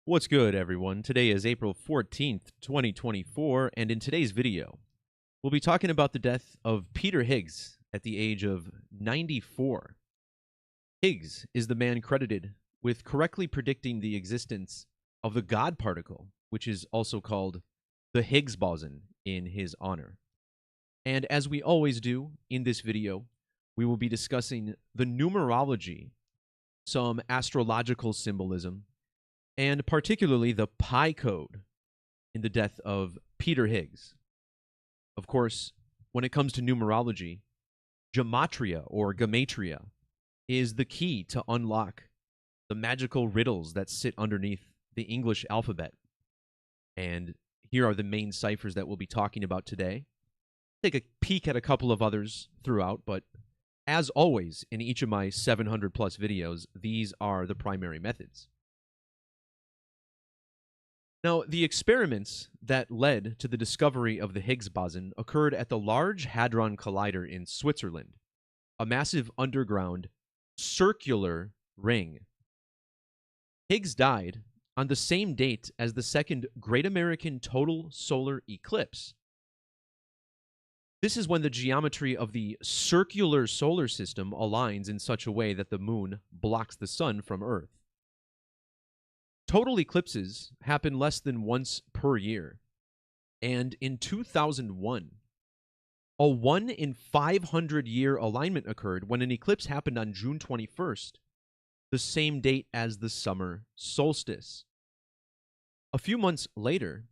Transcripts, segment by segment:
What's good, everyone? Today is April 14th, 2024, and in today's video, we'll be talking about the death of Peter Higgs at the age of 94. Higgs is the man credited with correctly predicting the existence of the God particle, which is also called the Higgs boson in his honor. And as we always do in this video, we will be discussing the numerology, some astrological symbolism, and particularly the pi code in the death of Peter Higgs. Of course, when it comes to numerology, Gematria or Gematria is the key to unlock the magical riddles that sit underneath the English alphabet. And here are the main ciphers that we'll be talking about today. Take a peek at a couple of others throughout, but as always in each of my 700 plus videos, these are the primary methods. Now, the experiments that led to the discovery of the Higgs boson occurred at the Large Hadron Collider in Switzerland, a massive underground circular ring. Higgs died on the same date as the second Great American Total Solar Eclipse. This is when the geometry of the circular solar system aligns in such a way that the moon blocks the sun from Earth. Total eclipses happen less than once per year, and in 2001, a 1 in 500 year alignment occurred when an eclipse happened on June 21st, the same date as the summer solstice. A few months later,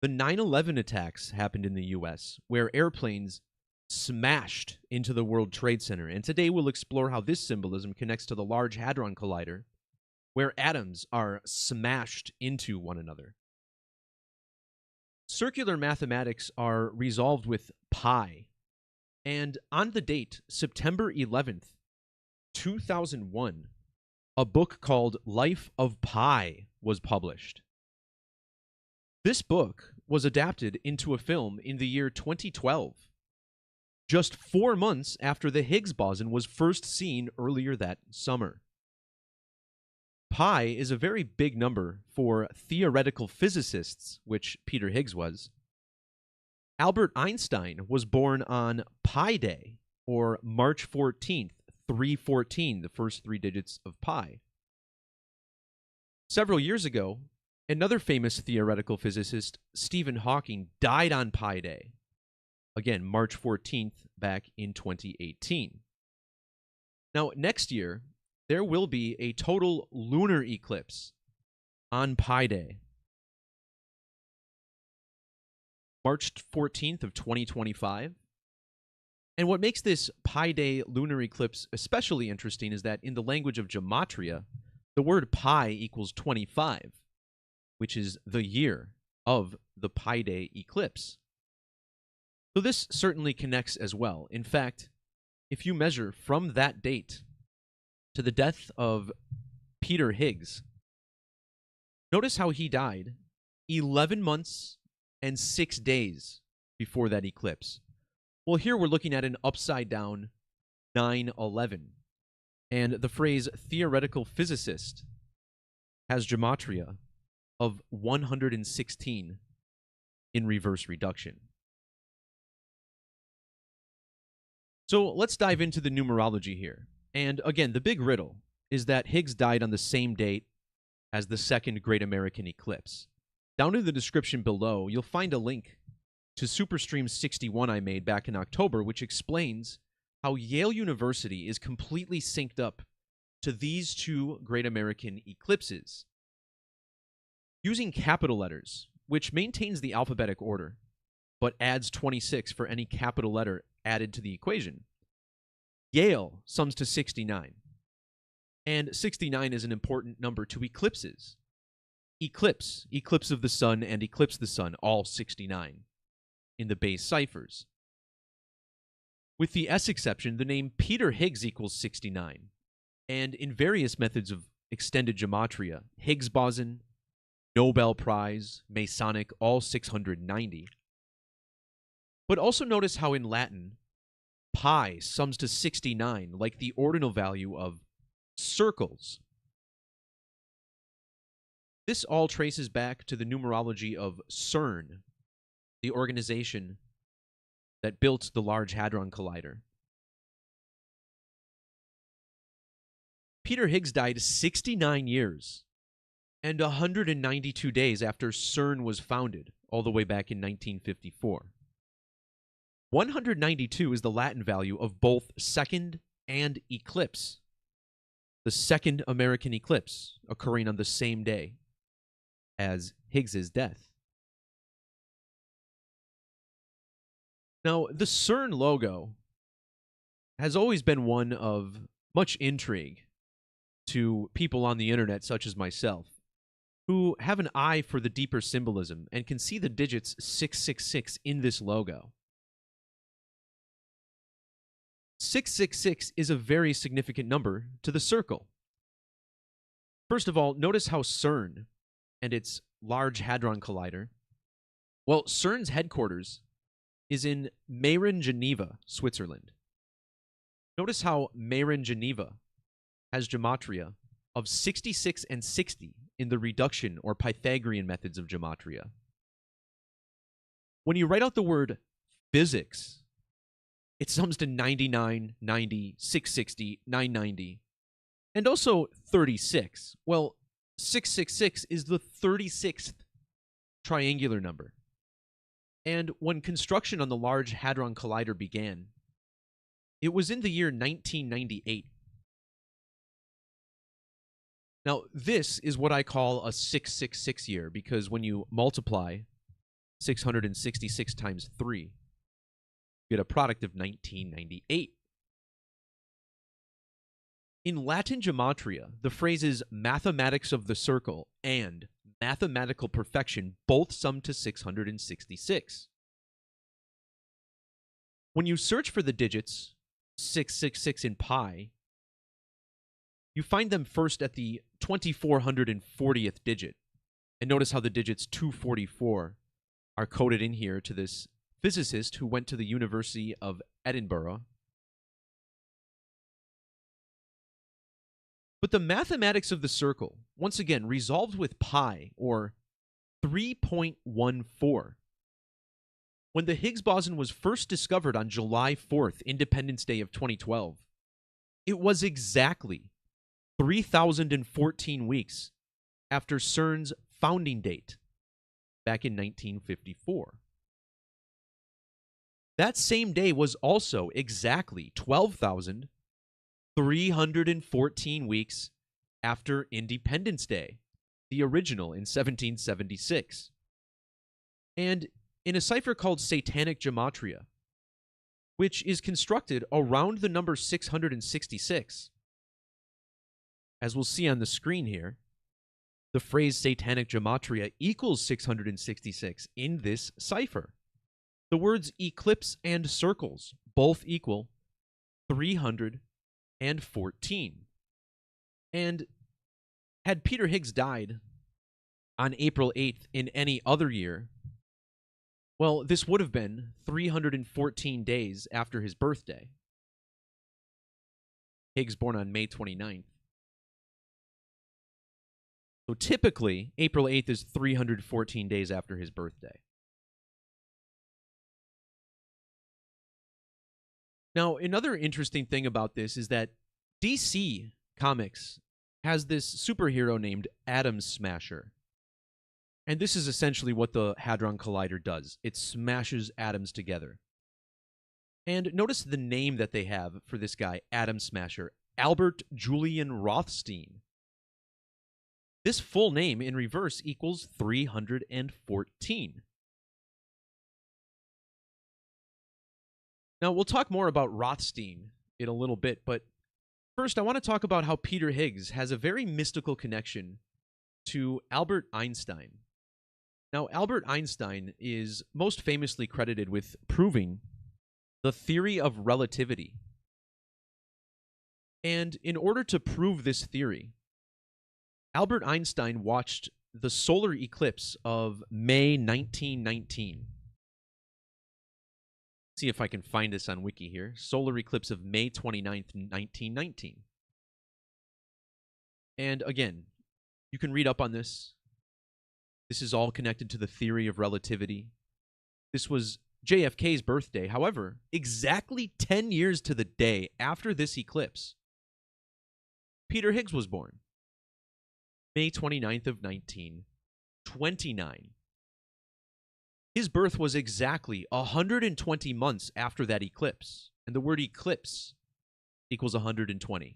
the 9/11 attacks happened in the US, where airplanes smashed into the World Trade Center, and today we'll explore how this symbolism connects to the Large Hadron Collider, where atoms are smashed into one another. Circular mathematics are resolved with pi, and on the date, September 11th, 2001, a book called Life of Pi was published. This book was adapted into a film in the year 2012, just 4 months after the Higgs boson was first seen earlier that summer. Pi is a very big number for theoretical physicists, which Peter Higgs was. Albert Einstein was born on Pi Day, or March 14th, 314, the first 3 digits of pi. Several years ago, another famous theoretical physicist, Stephen Hawking, died on Pi Day. Again, March 14th, back in 2018. Now, next year, there will be a total lunar eclipse on Pi Day, March 14th of 2025. And what makes this Pi Day lunar eclipse especially interesting is that in the language of Gematria, the word pi equals 25, which is the year of the Pi Day eclipse. So this certainly connects as well. In fact, if you measure from that date to the death of Peter Higgs, notice how he died 11 months and 6 days before that eclipse. Well, here we're looking at an upside-down 9/11, and the phrase theoretical physicist has gematria of 116 in reverse reduction. So let's dive into the numerology here. And again, the big riddle is that Higgs died on the same date as the second Great American Eclipse. Down in the description below, you'll find a link to Superstream 61 I made back in October, which explains how Yale University is completely synced up to these 2 Great American Eclipses. Using capital letters, which maintains the alphabetic order, but adds 26 for any capital letter added to the equation, Yale sums to 69. And 69 is an important number to eclipses. Eclipse, eclipse of the sun, and eclipse the sun, all 69 in the base ciphers. With the S exception, the name Peter Higgs equals 69. And in various methods of extended gematria, Higgs boson, Nobel Prize, Masonic, all 690. But also notice how in Latin, pi sums to 69, like the ordinal value of circles. This all traces back to the numerology of CERN, the organization that built the Large Hadron Collider. Peter Higgs died 69 years and 192 days after CERN was founded, all the way back in 1954. 192 is the Latin value of both second and eclipse. The second American eclipse occurring on the same day as Higgs's death. Now, the CERN logo has always been one of much intrigue to people on the internet, such as myself, who have an eye for the deeper symbolism and can see the digits 666 in this logo. 666 is a very significant number to the circle. First of all, notice how CERN and its Large Hadron Collider, well, CERN's headquarters is in Meyrin, Geneva, Switzerland. Notice how Meyrin, Geneva has gematria of 66 and 60 in the reduction or Pythagorean methods of gematria. When you write out the word physics, it sums to 99, 90, 660, 990, and also 36. Well, 666 is the 36th triangular number. And when construction on the Large Hadron Collider began, it was in the year 1998. Now, this is what I call a 666 year, because when you multiply 666 times 3, you get a product of 1998. In Latin gematria, the phrases mathematics of the circle and mathematical perfection both sum to 666. When you search for the digits 666 in pi, you find them first at the 2440th digit. And notice how the digits 244 are coded in here to this physicist who went to the University of Edinburgh. But the mathematics of the circle, once again, resolved with pi, or 3.14. When the Higgs boson was first discovered on July 4th, Independence Day of 2012, it was exactly 3,014 weeks after CERN's founding date, back in 1954. That same day was also exactly 12,314 weeks after Independence Day, the original in 1776. And in a cipher called Satanic Gematria, which is constructed around the number 666, as we'll see on the screen here, the phrase Satanic Gematria equals 666 in this cipher. The words eclipse and circles both equal 314. And had Peter Higgs died on April 8th in any other year, well, this would have been 314 days after his birthday. Higgs born on May 29th. So typically, April 8th is 314 days after his birthday. Now, another interesting thing about this is that DC Comics has this superhero named Atom Smasher. And this is essentially what the Hadron Collider does. It smashes atoms together. And notice the name that they have for this guy, Atom Smasher, Albert Julian Rothstein. This full name in reverse equals 314. Now, we'll talk more about Rothstein in a little bit, but first I want to talk about how Peter Higgs has a very mystical connection to Albert Einstein. Now, Albert Einstein is most famously credited with proving the theory of relativity. And in order to prove this theory, Albert Einstein watched the solar eclipse of May 1919. See if I can find this on Wiki here. Solar eclipse of May 29th, 1919. And again, you can read up on this This is all connected to the theory of relativity. This was JFK's birthday. However, exactly 10 years to the day after this eclipse, Peter Higgs was born. May 29th of 1929. His birth was exactly 120 months after that eclipse, and the word eclipse equals 120.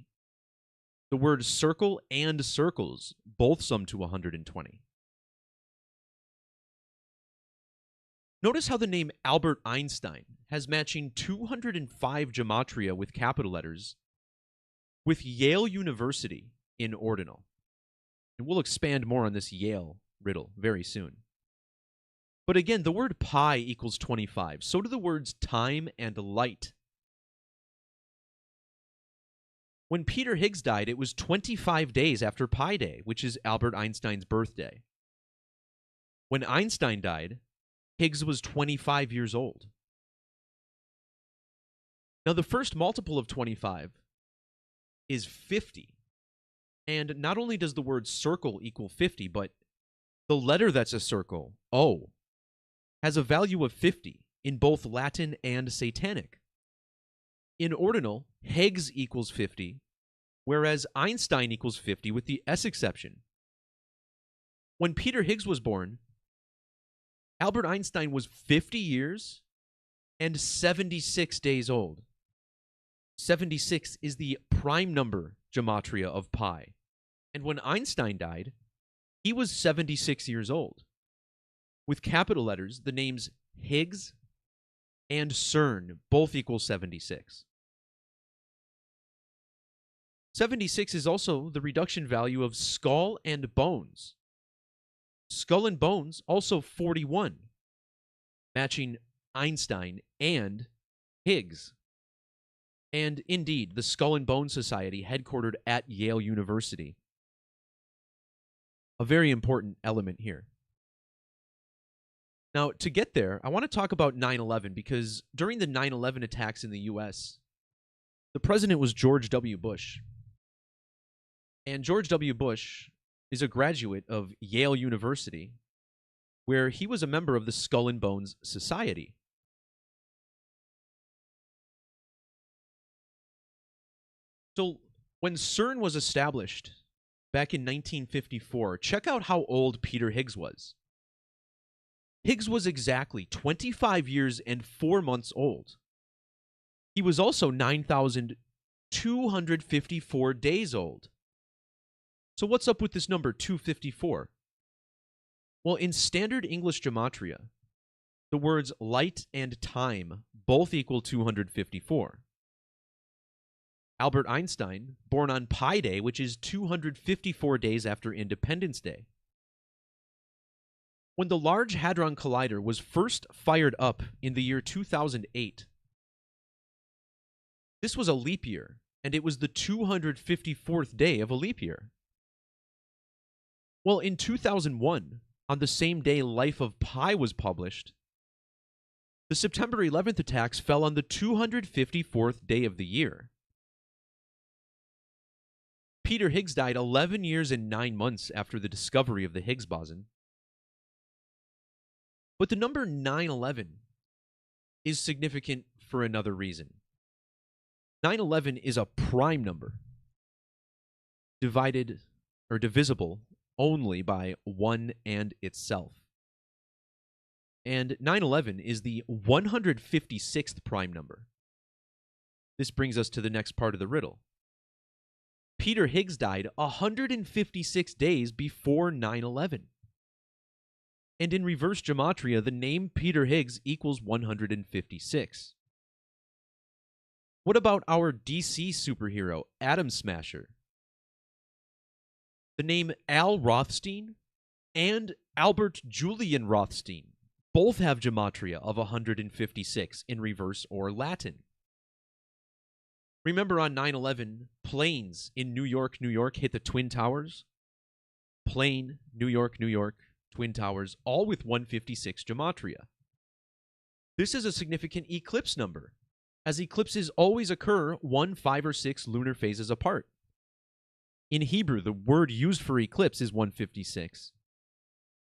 The word circle and circles both sum to 120. Notice how the name Albert Einstein has matching 205 gematria with capital letters with Yale University in ordinal. And we'll expand more on this Yale riddle very soon. But again, the word pi equals 25. So do the words time and light. When Peter Higgs died, it was 25 days after Pi Day, which is Albert Einstein's birthday. When Einstein died, Higgs was 25 years old. Now, the first multiple of 25 is 50. And not only does the word circle equal 50, but the letter that's a circle, O, has a value of 50 in both Latin and Satanic. In ordinal, Higgs equals 50, whereas Einstein equals 50 with the S exception. When Peter Higgs was born, Albert Einstein was 50 years and 76 days old. 76 is the prime number gematria of pi. And when Einstein died, he was 76 years old. With capital letters, the names Higgs and CERN both equal 76. 76 is also the reduction value of skull and bones. Skull and bones also 41, matching Einstein and Higgs. And indeed, the Skull and Bones Society, headquartered at Yale University. A very important element here. Now, to get there, I want to talk about 9/11 because during the 9/11 attacks in the U.S., the president was George W. Bush. And George W. Bush is a graduate of Yale University, where he was a member of the Skull and Bones Society. So, when CERN was established back in 1954, check out how old Peter Higgs was. Higgs was exactly 25 years and 4 months old. He was also 9,254 days old. So what's up with this number 254? Well, in standard English gematria, the words light and time both equal 254. Albert Einstein, born on Pi Day, which is 254 days after Independence Day. When the Large Hadron Collider was first fired up in the year 2008, this was a leap year, and it was the 254th day of a leap year. Well, in 2001, on the same day Life of Pi was published, the September 11th attacks fell on the 254th day of the year. Peter Higgs died 11 years and 9 months after the discovery of the Higgs boson. But the number 9/11 is significant for another reason. 9/11 is a prime number, divided or divisible only by 1 and itself. And 9/11 is the 156th prime number. This brings us to the next part of the riddle. Peter Higgs died 156 days before 9/11. And in reverse gematria, the name Peter Higgs equals 156. What about our DC superhero, Atom Smasher? The name Al Rothstein and Albert Julian Rothstein both have gematria of 156 in reverse or Latin. Remember on 9/11, planes in New York, New York hit the Twin Towers? Plane, New York, New York, Twin Towers, all with 156 gematria. This is a significant eclipse number, as eclipses always occur 1, 5, or 6 lunar phases apart. In Hebrew, the word used for eclipse is 156.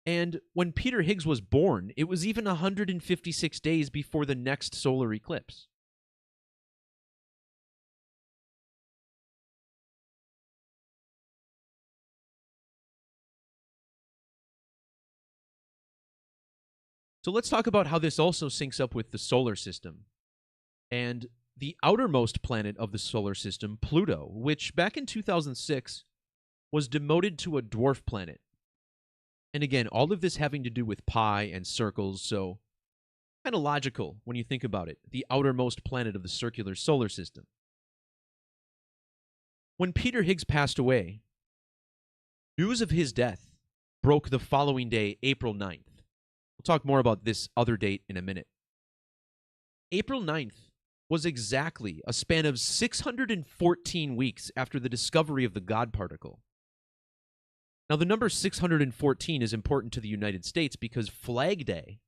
And when Peter Higgs was born, it was even 156 days before the next solar eclipse. So let's talk about how this also syncs up with the solar system. And the outermost planet of the solar system, Pluto, which back in 2006 was demoted to a dwarf planet. And again, all of this having to do with pi and circles, so kind of logical when you think about it. The outermost planet of the circular solar system. When Peter Higgs passed away, news of his death broke the following day, April 9th. We'll talk more about this other date in a minute. April 9th was exactly a span of 614 weeks after the discovery of the God particle. Now, the number 614 is important to the United States because Flag Day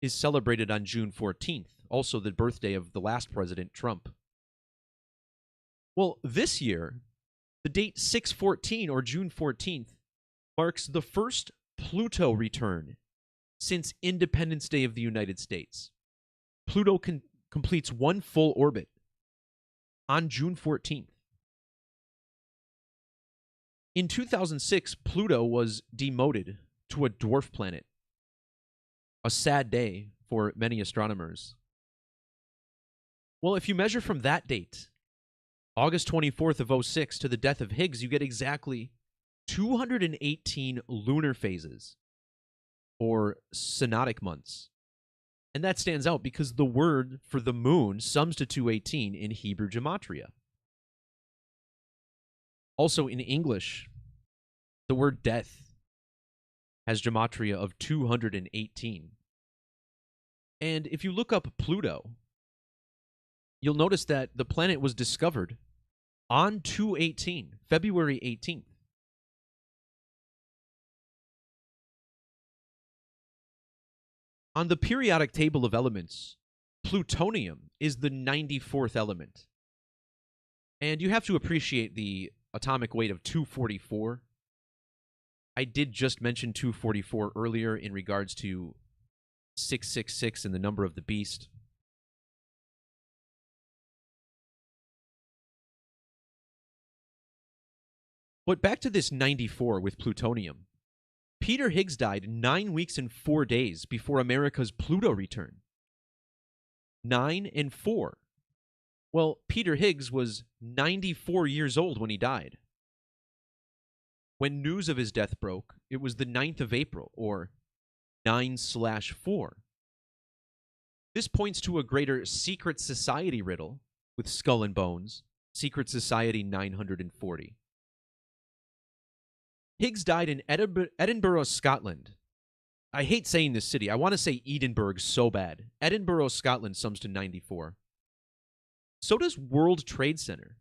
is celebrated on June 14th, also the birthday of the last president, Trump. Well, this year, the date 614 or June 14th marks the first Pluto return since Independence Day of the United States. Pluto completes one full orbit on June 14th. In 2006, Pluto was demoted to a dwarf planet. A sad day for many astronomers. Well, if you measure from that date, August 24th of 06 to the death of Higgs, you get exactly 218 lunar phases, or synodic months. And that stands out because the word for the moon sums to 218 in Hebrew Gematria. Also in English, the word death has Gematria of 218. And if you look up Pluto, you'll notice that the planet was discovered on 218, February 18th. On the periodic table of elements, plutonium is the 94th element. And you have to appreciate the atomic weight of 244. I did just mention 244 earlier in regards to 666 and the number of the beast. But back to this 94 with plutonium. Peter Higgs died 9 weeks and 4 days before America's Pluto return. 9 and 4. Well, Peter Higgs was 94 years old when he died. When news of his death broke, it was the 9th of April, or 9/4. This points to a greater secret society riddle with skull and bones, Secret Society 940. Higgs died in Edinburgh, Scotland. I hate saying this city. I want to say Edinburgh so bad. Edinburgh, Scotland sums to 94. So does World Trade Center.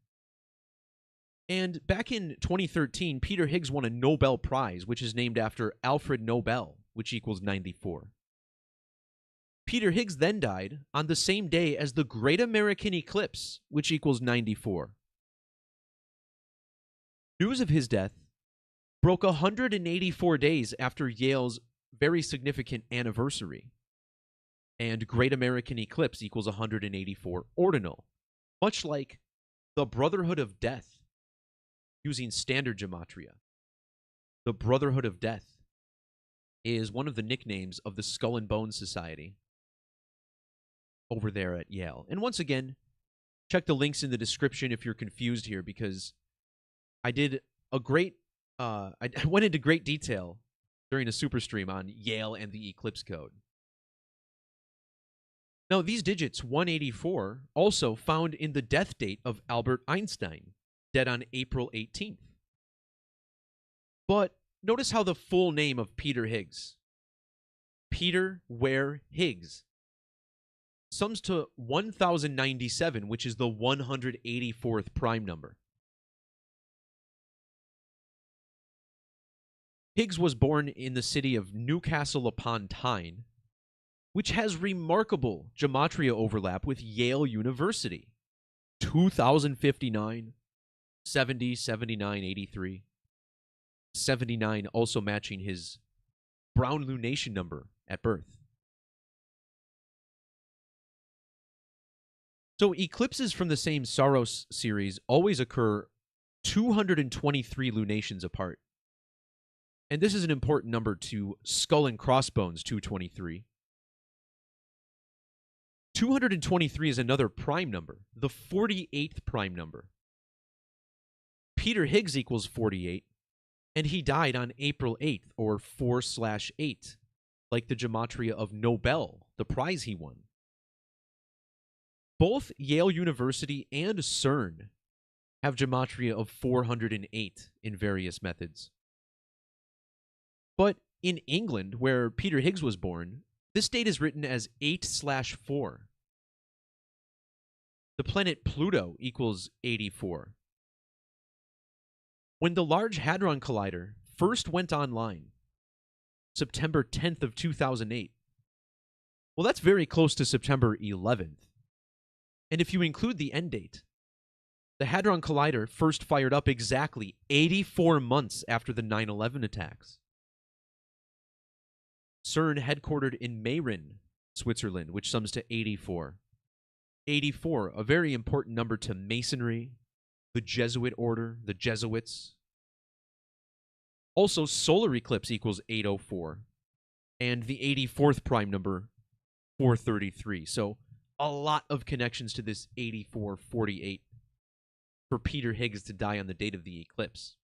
And back in 2013, Peter Higgs won a Nobel Prize, which is named after Alfred Nobel, which equals 94. Peter Higgs then died on the same day as the Great American Eclipse, which equals 94. News of his death broke 184 days after Yale's very significant anniversary. And Great American Eclipse equals 184 ordinal, much like the Brotherhood of Death using standard gematria. The Brotherhood of Death is one of the nicknames of the Skull and Bones Society over there at Yale. And once again, check the links in the description if you're confused here, because I did a great I went into great detail during a super stream on Yale and the Eclipse code. Now, these digits, 184, also found in the death date of Albert Einstein, dead on April 18th. But notice how the full name of Peter Higgs, Peter Ware Higgs, sums to 1097, which is the 184th prime number. Higgs was born in the city of Newcastle upon Tyne, which has remarkable gematria overlap with Yale University. 2059, 70, 79, 83. 79 also matching his brown lunation number at birth. So eclipses from the same Saros series always occur 223 lunations apart. And this is an important number to Skull and Crossbones 223. 223 is another prime number, the 48th prime number. Peter Higgs equals 48, and he died on April 8th, or 4/8, like the Gematria of Nobel, the prize he won. Both Yale University and CERN have Gematria of 408 in various methods. But in England, where Peter Higgs was born, this date is written as 8/4. The planet Pluto equals 84. When the Large Hadron Collider first went online, September 10th of 2008, well, that's very close to September 11th. And if you include the end date, the Hadron Collider first fired up exactly 84 months after the 9/11 attacks. CERN headquartered in Meyrin, Switzerland, which sums to 84. 84, a very important number to Masonry, the Jesuit order, the Jesuits. Also, solar eclipse equals 804, and the 84th prime number, 433. So a lot of connections to this 8448 for Peter Higgs to die on the date of the eclipse.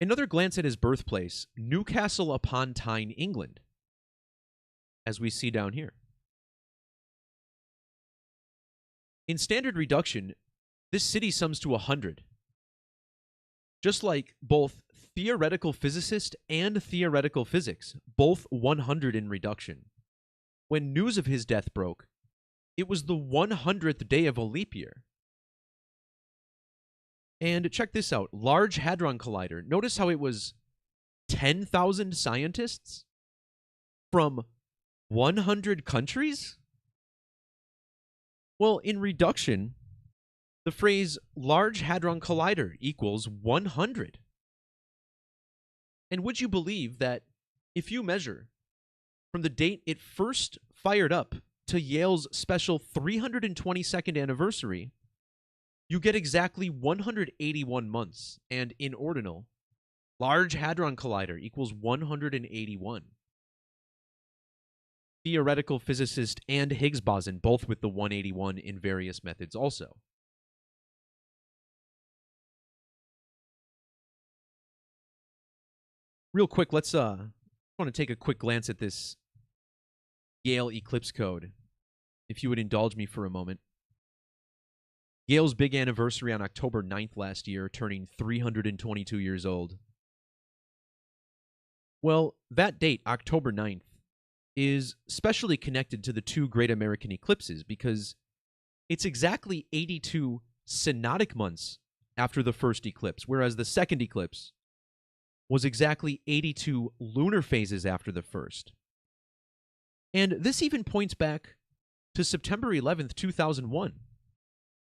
Another glance at his birthplace, Newcastle upon Tyne, England, as we see down here. In standard reduction, this city sums to 100. Just like both theoretical physicist and theoretical physics, both 100 in reduction. When news of his death broke, it was the 100th day of a leap year. And check this out, Large Hadron Collider. Notice how it was 10,000 scientists from 100 countries? Well, in reduction, the phrase Large Hadron Collider equals 100. And would you believe that if you measure from the date it first fired up to Yale's special 322nd anniversary, you get exactly 181 months, and in ordinal, Large Hadron Collider equals 181. Theoretical physicist and Higgs boson, both with the 181 in various methods also. Real quick, let's want to take a quick glance at this Yale eclipse code, if you would indulge me for a moment. Yale's big anniversary on October 9th last year, turning 322 years old. Well, that date, October 9th, is specially connected to the two great American eclipses because it's exactly 82 synodic months after the first eclipse, whereas the second eclipse was exactly 82 lunar phases after the first. And this even points back to September 11th, 2001,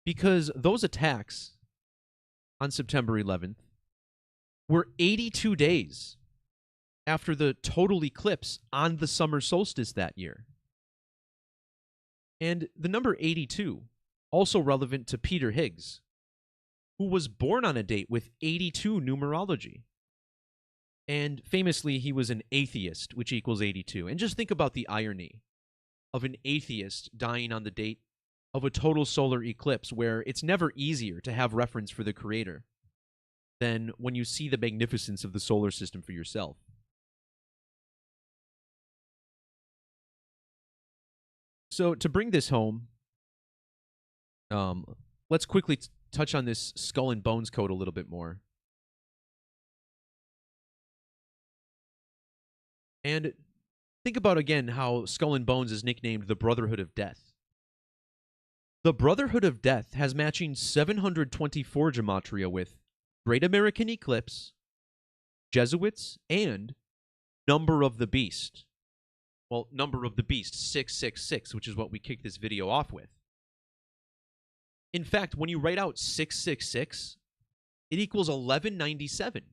because those attacks on September 11th were 82 days after the total eclipse on the summer solstice that year. And the number 82, also relevant to Peter Higgs, who was born on a date with 82 numerology. And famously, he was an atheist, which equals 82. And just think about the irony of an atheist dying on the date of a total solar eclipse, where it's never easier to have reference for the creator than when you see the magnificence of the solar system for yourself. So to bring this home, let's quickly touch on this Skull and Bones code a little bit more. And think about again how Skull and Bones is nicknamed the Brotherhood of Death. The Brotherhood of Death has matching 724 gematria with Great American Eclipse, Jesuits, and Number of the Beast. Well, Number of the Beast, 666, which is what we kicked this video off with. In fact, when you write out 666, it equals 1197.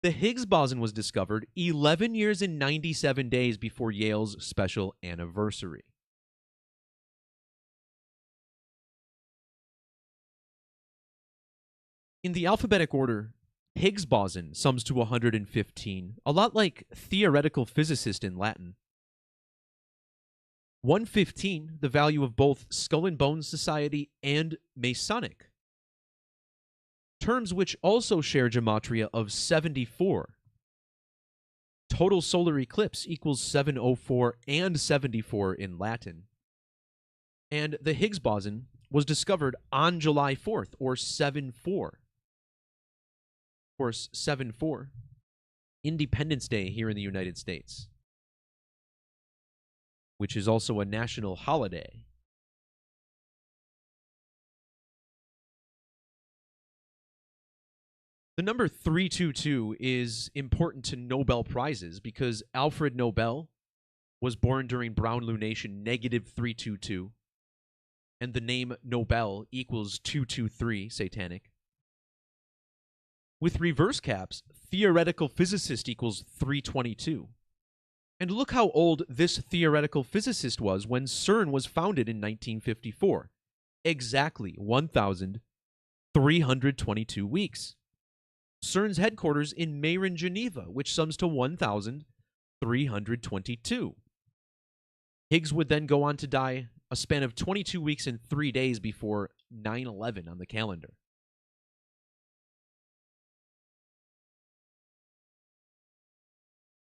The Higgs boson was discovered 11 years and 97 days before Yale's special anniversary. In the alphabetic order, Higgs boson sums to 115, a lot like theoretical physicist in Latin. 115, the value of both Skull and Bones Society and Masonic. Terms which also share gematria of 74. Total solar eclipse equals 704 and 74 in Latin. And the Higgs boson was discovered on July 4th, or 7-4. Of course, 7-4, Independence Day here in the United States, which is also a national holiday. The number 322 is important to Nobel Prizes because Alfred Nobel was born during brown lunation -322, and the name Nobel equals 223 satanic. With reverse caps, theoretical physicist equals 322. And look how old this theoretical physicist was when CERN was founded in 1954. Exactly 1,322 weeks. CERN's headquarters in Meyrin, Geneva, which sums to 1,322. Higgs would then go on to die a span of 22 weeks and 3 days before 9/11 on the calendar.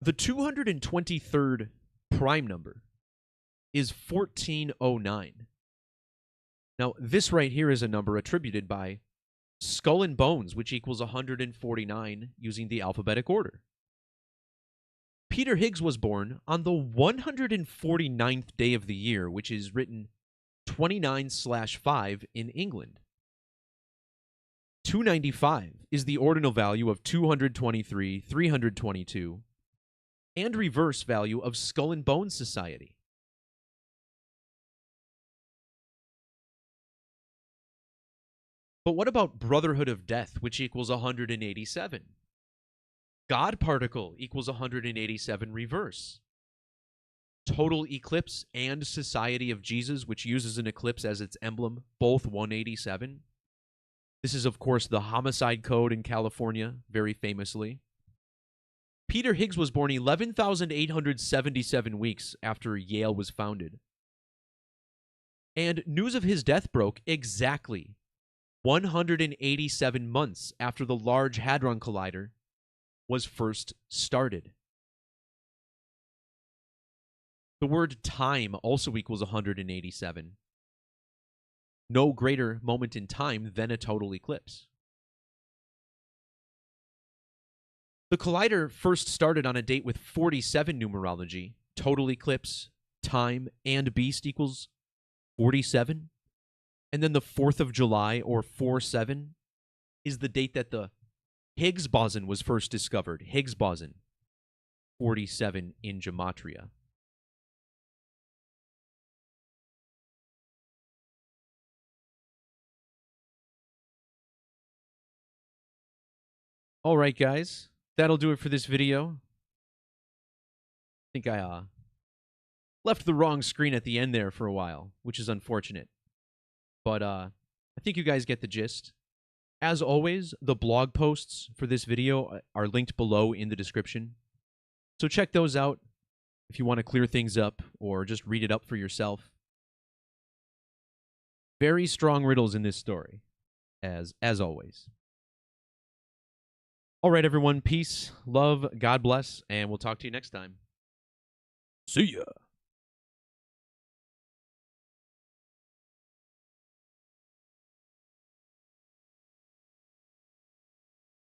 The 223rd prime number is 1409. Now, this right here is a number attributed by Skull and Bones, which equals 149 using the alphabetic order. Peter Higgs was born on the 149th day of the year, which is written 29/5 in England. 295 is the ordinal value of 223, 322, and reverse value of Skull and Bones Society. But what about Brotherhood of Death, which equals 187? God Particle equals 187 reverse. Total Eclipse and Society of Jesus, which uses an eclipse as its emblem, both 187. This is, of course, the homicide code in California, very famously. Peter Higgs was born 11,877 weeks after Yale was founded. And news of his death broke exactly 187 months after the Large Hadron Collider was first started. The word time also equals 187. No greater moment in time than a total eclipse. The collider first started on a date with 47 numerology. Total eclipse, time, and beast equals 47. And then the 4th of July, or 4/7, is the date that the Higgs boson was first discovered. Higgs boson, 47 in Gematria. All right, guys. That'll do it for this video. I think I left the wrong screen at the end there for a while, which is unfortunate. But I think you guys get the gist. As always, the blog posts for this video are linked below in the description. So check those out if you want to clear things up or just read it up for yourself. Very strong riddles in this story, as always. All right, everyone. Peace, love, God bless, and we'll talk to you next time. See ya.